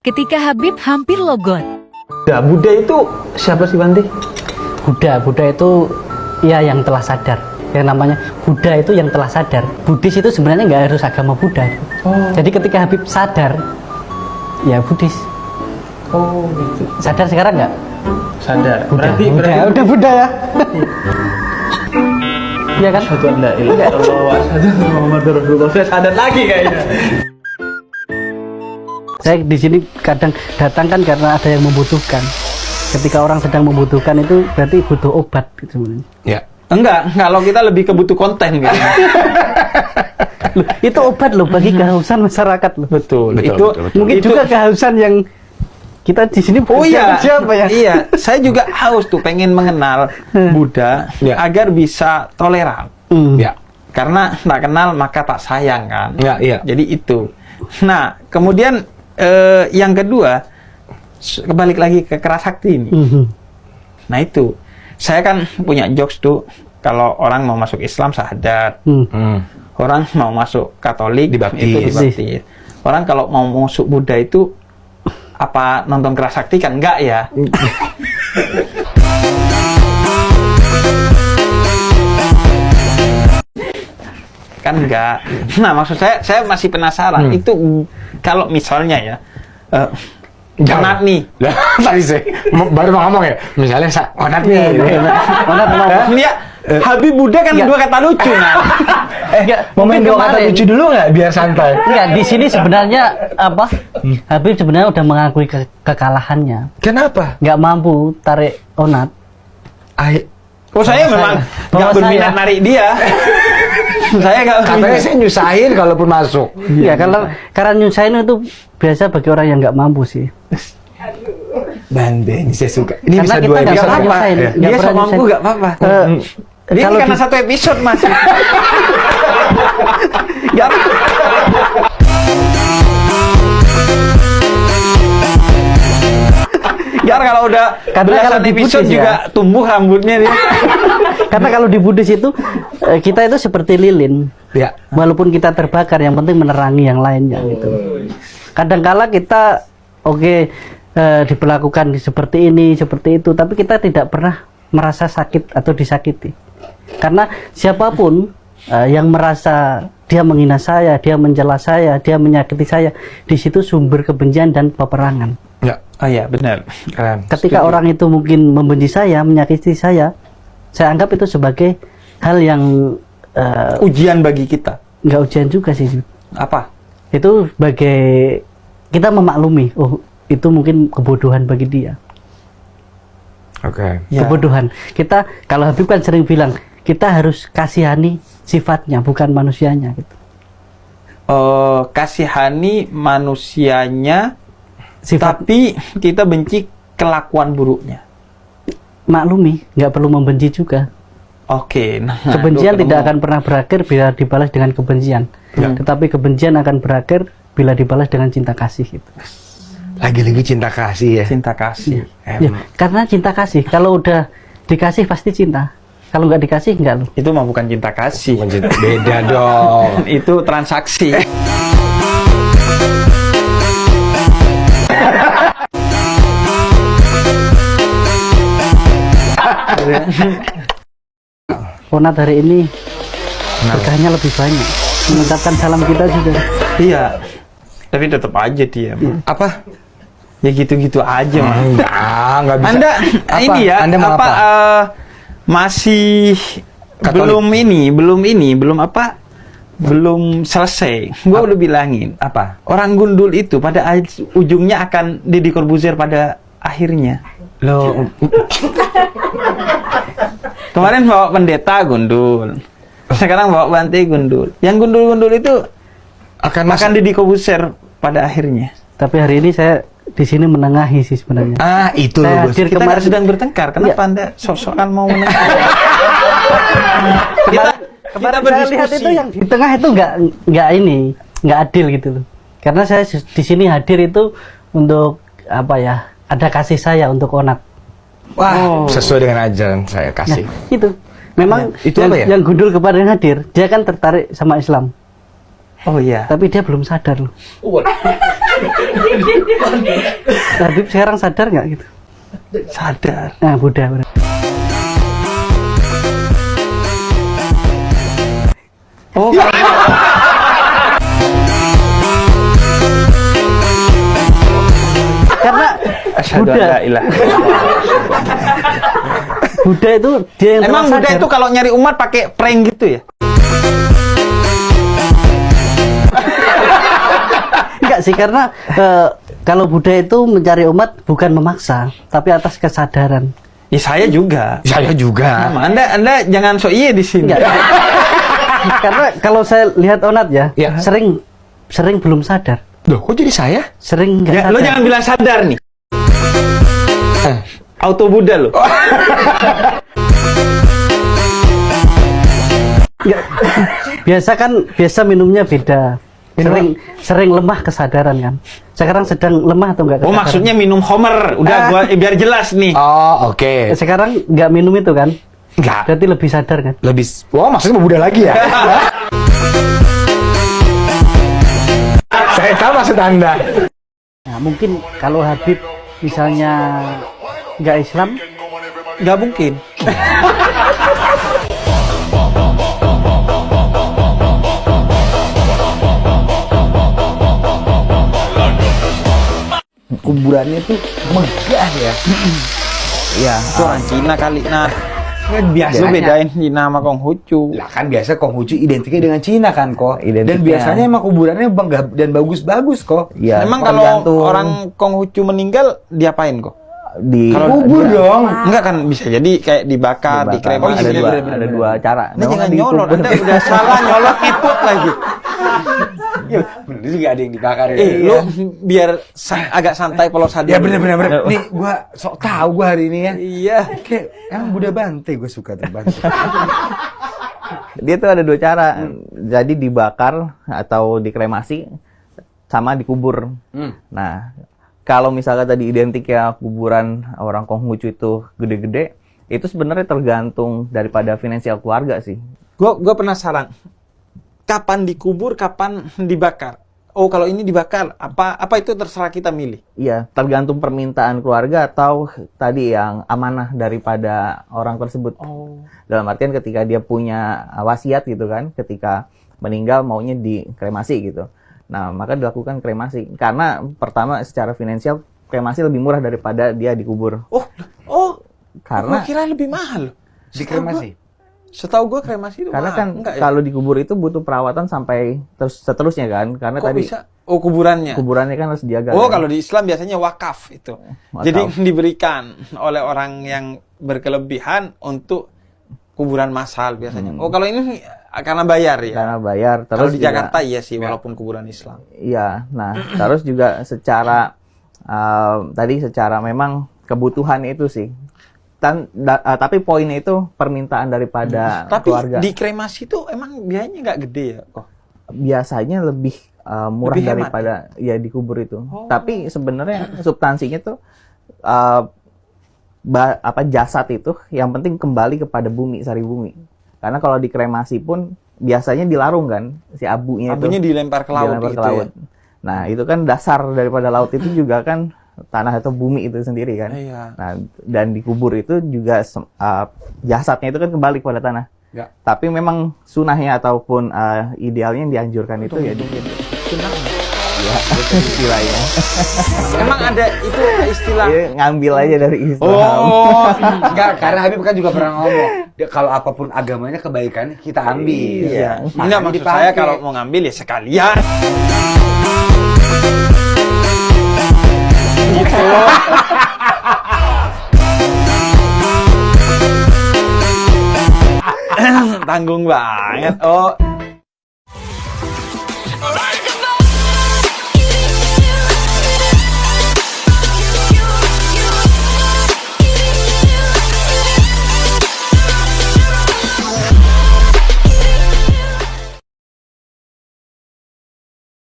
ketika Habib hampir logot. Nah, Buddha itu siapa sih, Banti? Buddha itu ya yang telah sadar. Yang namanya Buddha itu yang telah sadar. Buddhis itu sebenarnya nggak harus agama Buddha. Jadi ketika Habib sadar, ya Buddhis. Oh, gitu. Sadar sekarang nggak? Sadar. Buddha. Berarti Udah Buddha ya. Iya kan? Asyhadu an la ilaha illallah wa asyhadu anna Muhammadar Rasulullah. Saya sadar lagi kayaknya. Saya di sini kadang datang kan karena ada yang membutuhkan. Ketika orang sedang membutuhkan itu berarti butuh obat gitu sebenarnya. Ya. Enggak, kalau kita lebih kebutuh konten kayaknya. Loh, itu obat loh bagi kehausan masyarakat loh. Betul. Mungkin Itu juga kehausan yang kita di sini Oh iya, siapa ya? Iya, saya juga haus tuh pengen mengenal Buddha agar bisa toleran. Ya. Karena tak kenal maka tak sayang kan. Ya, iya. Jadi itu. Nah, kemudian yang kedua, kebalik lagi ke kerasakti ini. Nah itu, saya kan punya jokes tuh, kalau orang mau masuk Islam syahadat, orang mau masuk Katolik Dibaptis. itu dibaptis. Orang kalau mau masuk Buddha itu apa nonton kerasakti kan enggak ya? Kan enggak. Nah maksud saya masih penasaran itu kalau misalnya ya. Onat nih. Tadi saya baru mau ngomong ya. Misalnya onat nih. Onat mau. Dia Habib Buddha kan dua kata lucu nah. Mau main dua kata lucu dulu nggak biar santai? Enggak, di sini sebenarnya apa? Habib sebenarnya udah mengakui kekalahannya. Kenapa? Nggak mampu tarik onat. Oh saya memang nggak berminat narik dia. Saya nggak. Katanya saya nyusahin kalaupun masuk. Iya, karena nyusahin itu biasa bagi orang yang nggak mampu sih. Bande, ini saya suka. Ini Karena bisa kita dua nggak episode. pernah nyusahin. Ya. Nggak Dia pernah sok mampu nyusahin. nggak apa-apa. Dia Kalau karena di- satu episode mas. Nggak. Biar kalau udah Karena belasan kalau di episode Buddhis juga tumbuh rambutnya dia. Karena kalau di Buddhis itu kita itu seperti lilin. Ya. Walaupun kita terbakar, yang penting menerangi yang lainnya gitu. Kadangkala kita diperlakukan seperti ini, seperti itu, tapi kita tidak pernah merasa sakit atau disakiti. Karena siapapun yang merasa dia menghina saya, dia mencela saya, dia menyakiti saya, di situ sumber kebencian dan peperangan. Ya. Oh iya benar. Keren. Ketika orang itu mungkin membenci saya, menyakiti saya anggap itu sebagai hal yang Ujian bagi kita. nggak ujian juga sih. Apa? Itu sebagai kita memaklumi, oh itu mungkin kebodohan bagi dia. Oke. Ya. Kebodohan. Kita, kalau Habib kan sering bilang, kita harus kasihani sifatnya, bukan manusianya gitu. Kasihani manusianya, Sifat tapi kita benci kelakuan buruknya. maklumi, nggak perlu membenci juga. Oke, nah Kebencian itu tidak ketemu. akan pernah berakhir bila dibalas dengan kebencian. Ya. Tetapi kebencian akan berakhir bila dibalas dengan cinta kasih gitu. Lagi-lagi cinta kasih ya. Cinta kasih. Ya, karena cinta kasih, kalau udah dikasih pasti cinta. Kalau nggak dikasih nggak loh. Itu mah bukan cinta kasih. Bukan cinta. Beda dong. Itu transaksi. Onat hari ini berkahnya lebih banyak. Mengucapkan salam kita juga. Iya. Tapi tetap aja dia. Apa? Ya gitu-gitu aja, Mas. Enggak bisa. Anda Apa? ini ya, Anda mau apa? Masih Katolik. belum selesai. Gua udah bilangin. Apa? Orang gundul itu pada ujungnya akan Deddy Corbuzier pada akhirnya. Lo Kemarin bawa pendeta gundul. Sekarang bawa Bante gundul. Yang gundul-gundul itu akan akan Deddy Corbuzier pada akhirnya. Tapi hari ini saya di sini menengahi sih sebenarnya. itu Saya loh, Bos. hadir Kita kemarin nggak sedang bertengkar. Kenapa Anda sok-sokan mau menengah? Kemarin saya lihat itu yang di tengah itu nggak adil gitu loh. Karena saya di sini hadir itu untuk apa ya? Ada kasih saya untuk Onat. Wah, sesuai dengan ajaran saya kasih. Nah, itu memang Itu yang, apa ya? yang gundul kemarin hadir, dia kan tertarik sama Islam. Oh iya. Tapi dia belum sadar loh. Habib sekarang sadar nggak gitu? Sadar. Nah, Buddha. Oh, Karena asyhadu an Buddha, la ilaha Buddha itu dia yang Emang telah Buddha sadar. itu kalau nyari umat pakai prank gitu ya? Enggak sih, karena kalau Buddha itu mencari umat bukan memaksa, tapi atas kesadaran. Ya saya juga. Saya juga. Sama. Anda jangan sok iye di sini. Enggak. Karena kalau saya lihat Onat ya, Ya. sering belum sadar. Loh, kok jadi saya? Sering nggak Ya, sadar. lo jangan bilang sadar nih. Auto Buddha lo. Nggak. Biasa minumnya beda. Sering lemah kesadaran kan. Sekarang sedang lemah atau enggak Oh, kesadaran? maksudnya minum Homer. Udah gua biar jelas nih. Oh, oke. Sekarang nggak minum itu kan? Enggak. Berarti lebih sadar kan? Lebih. Oh, maksudnya mau Buddha lagi ya? Saya tahu maksud Anda. Nah, mungkin kalau Habib misalnya nggak Islam, Nggak mungkin. Kuburannya tuh megah ya. Iya. Itu orang Cina kali. Nah, Kan lu biasanya. bedain Cina sama Konghucu. Lah kan biasa Konghucu identiknya dengan Cina kan kok. Dan Identiknya. biasanya emang kuburannya bangga dan bagus-bagus kok. Iya, Emang kalau tergantung orang Konghucu meninggal diapain kok? di kalau Kubur dong. Enggak kan bisa jadi kayak dibakar, dibakar. dikremasi. ada dua, bener, ada bener. dua cara. Anda jangan di nyolot, kubur. Anda udah salah nyolot ikut lagi. Ya, bener juga ada yang dibakar ya. Lu biar agak santai polos Ya sadar. bener. Nih gua sok tahu gua hari ini ya. Iya. Kayak emang Buddha Bante gue suka tuh Bante. Dia tuh ada dua cara. Jadi dibakar atau dikremasi sama dikubur. Nah, kalau misalnya tadi identiknya kuburan orang Konghucu itu gede-gede, itu sebenarnya tergantung daripada finansial keluarga sih. Gua penasaran. Kapan dikubur, kapan dibakar? Oh, kalau ini dibakar, apa itu terserah kita milih. Iya, tergantung permintaan keluarga atau tadi yang amanah daripada orang tersebut. Oh. Dalam artian ketika dia punya wasiat gitu kan, ketika meninggal maunya dikremasi gitu. Nah, maka dilakukan kremasi. Karena pertama secara finansial kremasi lebih murah daripada dia dikubur. Oh, Karena gua kira lebih mahal. Dikremasi. Setahu gua kremasi itu karena mahal. kan Enggak ya? kalau dikubur itu butuh perawatan sampai terus seterusnya kan. Karena Kok tadi bisa? Oh, kuburannya. kuburannya kan harus dijaga. Oh, kan. kalau di Islam biasanya wakaf itu. Wakaf. Jadi diberikan oleh orang yang berkelebihan untuk kuburan massal biasanya. Oh, kalau ini karena bayar ya. Karena bayar terus Kalau di juga- Jakarta iya sih, walaupun kuburan Islam. Iya, nah terus juga secara tadi secara memang kebutuhan itu sih. Tapi poinnya itu permintaan daripada Tapi keluarga. di kremasi itu emang biayanya nggak gede ya kok? Biasanya lebih murah Lebih hemat, daripada ya dikubur itu. Oh. Tapi sebenarnya substansinya tuh jasad itu yang penting kembali kepada bumi, sari bumi. Karena kalau dikremasi pun biasanya dilarung kan si abunya Abunya itu. dilempar ke laut Dilempar ke gitu ya? laut. Nah, itu kan dasar daripada laut itu juga kan tanah atau bumi itu sendiri kan. Iya. Nah, dan dikubur itu juga jasadnya itu kan kembali kepada tanah. Ya. Tapi memang sunahnya ataupun idealnya yang dianjurkan itu ya ya istilahnya. Emang ada itu istilah. Iya, ngambil aja dari Islam. Oh, Enggak, karena Habib kan juga pernah ngomong, kalau apapun agamanya kebaikan kita ambil. Iya. enggak maksud saya kalau mau ngambil ya sekalian. Gitu. Tanggung banget. Oh,